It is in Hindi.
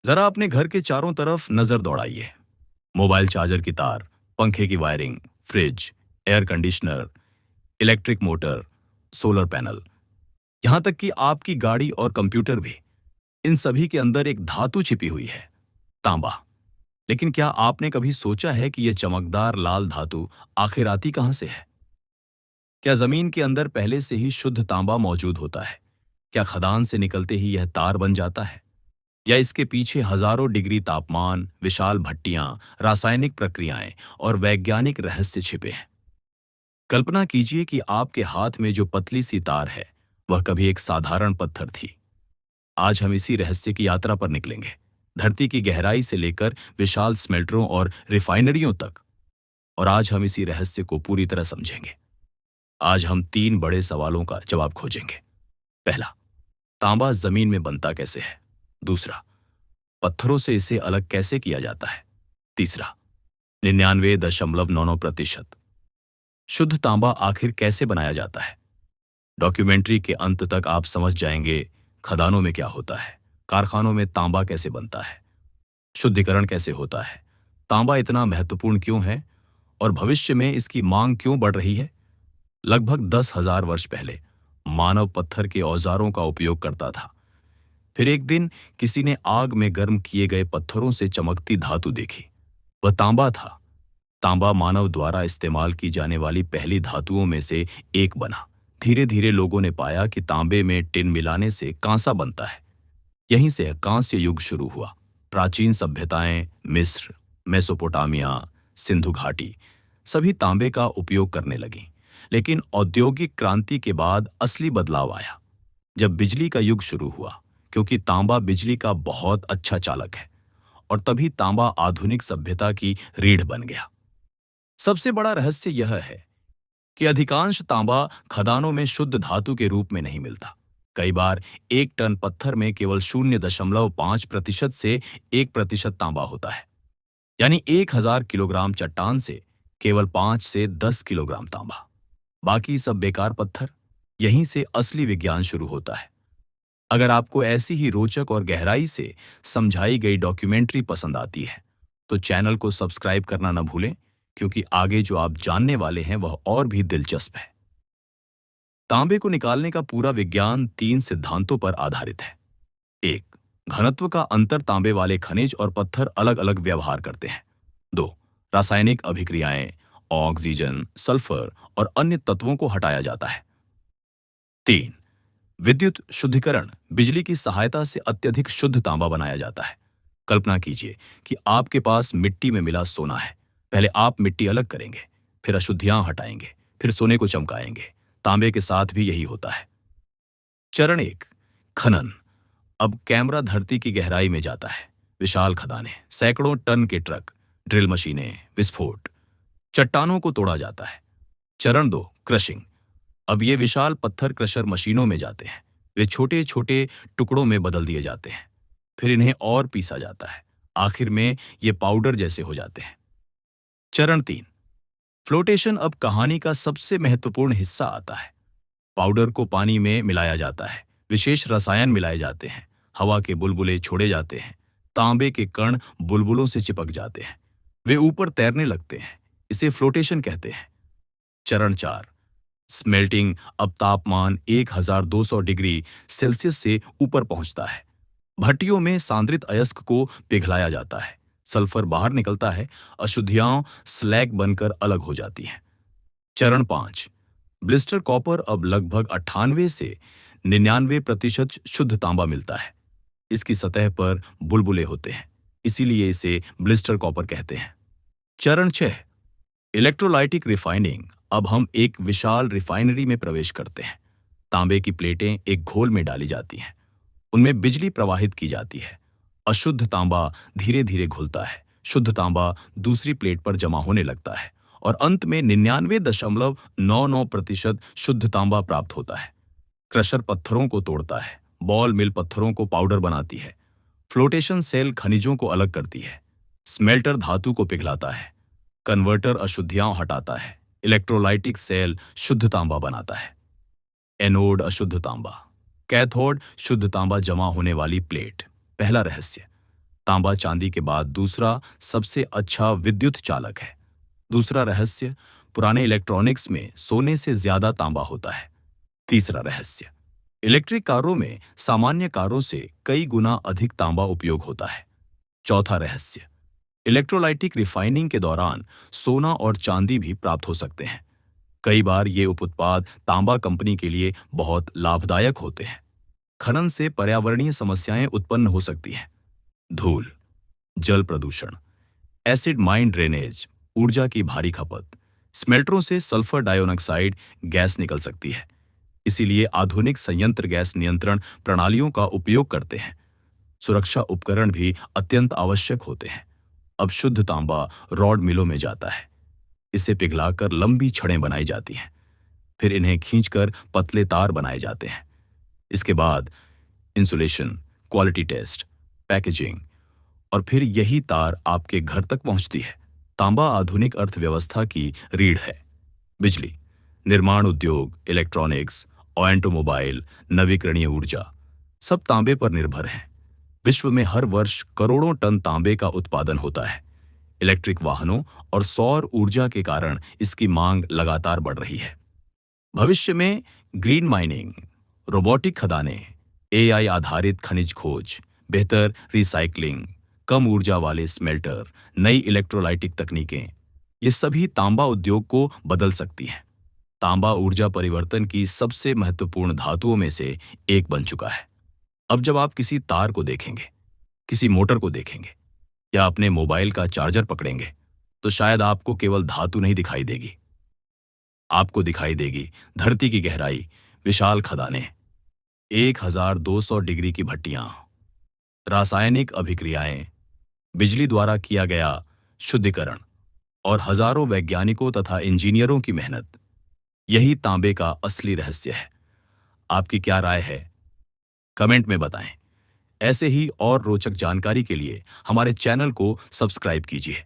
जरा अपने घर के चारों तरफ नजर दौड़ाइए। मोबाइल चार्जर की तार, पंखे की wiring, fridge, air conditioner, electric motor, solar panel, यहां तक कि आपकी गाड़ी और कंप्यूटर भी, इन सभी के अंदर एक धातु छिपी हुई है, तांबा। लेकिन क्या आपने कभी सोचा है कि यह चमकदार लाल धातु आखिर आती कहां से है? क्या जमीन के अंदर पहले से ही शुद्ध तांबा मौजूद होता है? क्या खदान से निकलते ही यह तार बन जाता है, या इसके पीछे हजारों डिग्री तापमान, विशाल भट्टियां, रासायनिक प्रक्रियाएं और वैज्ञानिक रहस्य छिपे हैं? कल्पना कीजिए कि आपके हाथ में जो पतली सी तार है, वह कभी एक साधारण पत्थर थी। आज हम इसी रहस्य की यात्रा पर निकलेंगे, धरती की गहराई से लेकर विशाल स्मेल्टरों और रिफाइनरियों तक। और आज हम इसी रहस्य को पूरी तरह समझेंगे। आज हम 3 बड़े सवालों का जवाब खोजेंगे। पहला, तांबा जमीन में बनता कैसे है? दूसरा, पत्थरों से इसे अलग कैसे किया जाता है? तीसरा, 99.99% शुद्ध तांबा आखिर कैसे बनाया जाता है? डॉक्यूमेंट्री के अंत तक आप समझ जाएंगे खदानों में क्या होता है, कारखानों में तांबा कैसे बनता है, शुद्धिकरण कैसे होता है, तांबा इतना महत्वपूर्ण क्यों है और भविष्य में इसकी मांग क्यों बढ़ रही है। लगभग 10,000 वर्ष पहले मानव पत्थर के औजारों का उपयोग करता था। फिर एक दिन किसी ने आग में गर्म किए गए पत्थरों से चमकती धातु देखी। वह तांबा था। तांबा मानव द्वारा इस्तेमाल की जाने वाली पहली धातुओं में से एक बना। धीरे धीरे लोगों ने पाया कि तांबे में टिन मिलाने से कांसा बनता है। यहीं से कांस्य युग शुरू हुआ। प्राचीन सभ्यताएं, मिस्र, मेसोपोटामिया, सिंधु घाटी, सभी तांबे का उपयोग करने लगीं। लेकिन औद्योगिक क्रांति के बाद असली बदलाव आया, जब बिजली का युग शुरू हुआ, क्योंकि तांबा बिजली का बहुत अच्छा चालक है। और तभी तांबा आधुनिक सभ्यता की रीढ़ बन गया। सबसे बड़ा रहस्य यह है कि अधिकांश तांबा खदानों में शुद्ध धातु के रूप में नहीं मिलता। कई बार 1 टन पत्थर में केवल 0.5% से 1% तांबा होता है। यानी 1000 किलोग्राम चट्टान से केवल 5 से 10 किलोग्राम तांबा। बाकी सब बेकार पत्थर। यहीं से असली विज्ञान शुरू होता है। अगर आपको ऐसी ही रोचक और गहराई से समझाई गई डॉक्यूमेंट्री पसंद आती है, तो चैनल को सब्सक्राइब करना न भूलें, क्योंकि आगे जो आप जानने वाले हैं वह और भी दिलचस्प है। तांबे को निकालने का पूरा विज्ञान 3 सिद्धांतों पर आधारित है। 1. घनत्व का अंतर। तांबे वाले खनिज और पत्थर अलग अलग व्यवहार करते हैं। 2. रासायनिक अभिक्रियाएं। ऑक्सीजन, सल्फर और अन्य तत्वों को हटाया जाता है। 3. विद्युत शुद्धिकरण। बिजली की सहायता से अत्यधिक शुद्ध तांबा बनाया जाता है। कल्पना कीजिए कि आपके पास मिट्टी में मिला सोना है। पहले आप मिट्टी अलग करेंगे, फिर अशुद्धियां हटाएंगे, फिर सोने को चमकाएंगे। तांबे के साथ भी यही होता है। चरण 1, खनन। अब कैमरा धरती की गहराई में जाता है। विशाल खदानें, सैकड़ों टन के ट्रक, ड्रिल मशीनें, विस्फोट, चट्टानों को तोड़ा जाता है। चरण 2, क्रशिंग। अब ये विशाल पत्थर क्रशर मशीनों में जाते हैं। वे छोटे छोटे टुकड़ों में बदल दिए जाते हैं। फिर इन्हें और पीसा जाता है। आखिर में ये पाउडर जैसे हो जाते हैं। चरण 3, फ्लोटेशन। अब कहानी का सबसे महत्वपूर्ण हिस्सा आता है। पाउडर को पानी में मिलाया जाता है। विशेष रसायन मिलाए जाते हैं। हवा के बुलबुले छोड़े जाते हैं। तांबे के कण बुलबुलों से चिपक जाते हैं। वे ऊपर तैरने लगते हैं। इसे फ्लोटेशन कहते हैं। चरण 4, स्मेल्टिंग। अब तापमान 1200 डिग्री सेल्सियस से ऊपर पहुंचता है। भट्टियों में सांद्रित अयस्क को पिघलाया जाता है। सल्फर बाहर निकलता है। अशुद्धियां स्लैग बनकर अलग हो जाती हैं। चरण 5, ब्लिस्टर कॉपर। अब लगभग 98 से 99% शुद्ध तांबा मिलता है। इसकी सतह पर बुलबुले होते हैं, इसीलिए इसे ब्लिस्टर कॉपर कहते हैं। चरण 6, इलेक्ट्रोलाइटिक रिफाइनिंग। अब हम एक विशाल रिफाइनरी में प्रवेश करते हैं। तांबे की प्लेटें एक घोल में डाली जाती हैं। उनमें बिजली प्रवाहित की जाती है। अशुद्ध तांबा धीरे धीरे घुलता है। शुद्ध तांबा दूसरी प्लेट पर जमा होने लगता है और अंत में 99.99% शुद्ध तांबा प्राप्त होता है। क्रशर पत्थरों को तोड़ता है। बॉल मिल पत्थरों को पाउडर बनाती है। फ्लोटेशन सेल खनिजों को अलग करती है। स्मेल्टर धातु को पिघलाता है। कन्वर्टर अशुद्धियां हटाता है। इलेक्ट्रोलाइटिक सेल शुद्ध तांबा बनाता है। एनोड अशुद्ध तांबा, कैथोड शुद्ध तांबा जमा होने वाली प्लेट। पहला रहस्य, तांबा चांदी के बाद दूसरा सबसे अच्छा विद्युत चालक है। दूसरा रहस्य, पुराने इलेक्ट्रॉनिक्स में सोने से ज्यादा तांबा होता है। तीसरा रहस्य, इलेक्ट्रिक कारों में सामान्य कारों से कई गुना अधिक तांबा उपयोग होता है। चौथा रहस्य, इलेक्ट्रोलाइटिक रिफाइनिंग के दौरान सोना और चांदी भी प्राप्त हो सकते हैं। कई बार ये उपउत्पाद तांबा कंपनी के लिए बहुत लाभदायक होते हैं। खनन से पर्यावरणीय समस्याएं उत्पन्न हो सकती हैं। धूल, जल प्रदूषण, एसिड माइन ड्रेनेज, ऊर्जा की भारी खपत, स्मेल्टरों से सल्फर डाइऑक्साइड गैस निकल सकती है। इसीलिए आधुनिक संयंत्र गैस नियंत्रण प्रणालियों का उपयोग करते हैं। सुरक्षा उपकरण भी अत्यंत आवश्यक होते हैं। अब शुद्ध तांबा रॉड मिलों में जाता है। इसे पिघलाकर लंबी छड़ें बनाई जाती हैं। फिर इन्हें खींचकर पतले तार बनाए जाते हैं। इसके बाद इंसुलेशन, क्वालिटी टेस्ट, पैकेजिंग, और फिर यही तार आपके घर तक पहुंचती है। तांबा आधुनिक अर्थव्यवस्था की रीढ़ है। बिजली, निर्माण उद्योग, इलेक्ट्रॉनिक्स, ऑटोमोबाइल, नवीकरणीय ऊर्जा, सब तांबे पर निर्भर हैं। विश्व में हर वर्ष करोड़ों टन तांबे का उत्पादन होता है। इलेक्ट्रिक वाहनों और सौर ऊर्जा के कारण इसकी मांग लगातार बढ़ रही है। भविष्य में ग्रीन माइनिंग, रोबोटिक खदानें, एआई आधारित खनिज खोज, बेहतर रिसाइकलिंग, कम ऊर्जा वाले स्मेल्टर, नई इलेक्ट्रोलाइटिक तकनीकें, ये सभी तांबा उद्योग को बदल सकती हैं। तांबा ऊर्जा परिवर्तन की सबसे महत्वपूर्ण धातुओं में से एक बन चुका है। अब जब आप किसी तार को देखेंगे, किसी मोटर को देखेंगे या अपने मोबाइल का चार्जर पकड़ेंगे, तो शायद आपको केवल धातु नहीं दिखाई देगी। आपको दिखाई देगी धरती की गहराई, विशाल खदानें, 1200 डिग्री की भट्टियां, रासायनिक अभिक्रियाएं, बिजली द्वारा किया गया शुद्धिकरण और हजारों वैज्ञानिकों तथा इंजीनियरों की मेहनत। यही तांबे का असली रहस्य है। आपकी क्या राय है? कमेंट में बताएं। ऐसे ही और रोचक जानकारी के लिए हमारे चैनल को सब्सक्राइब कीजिए।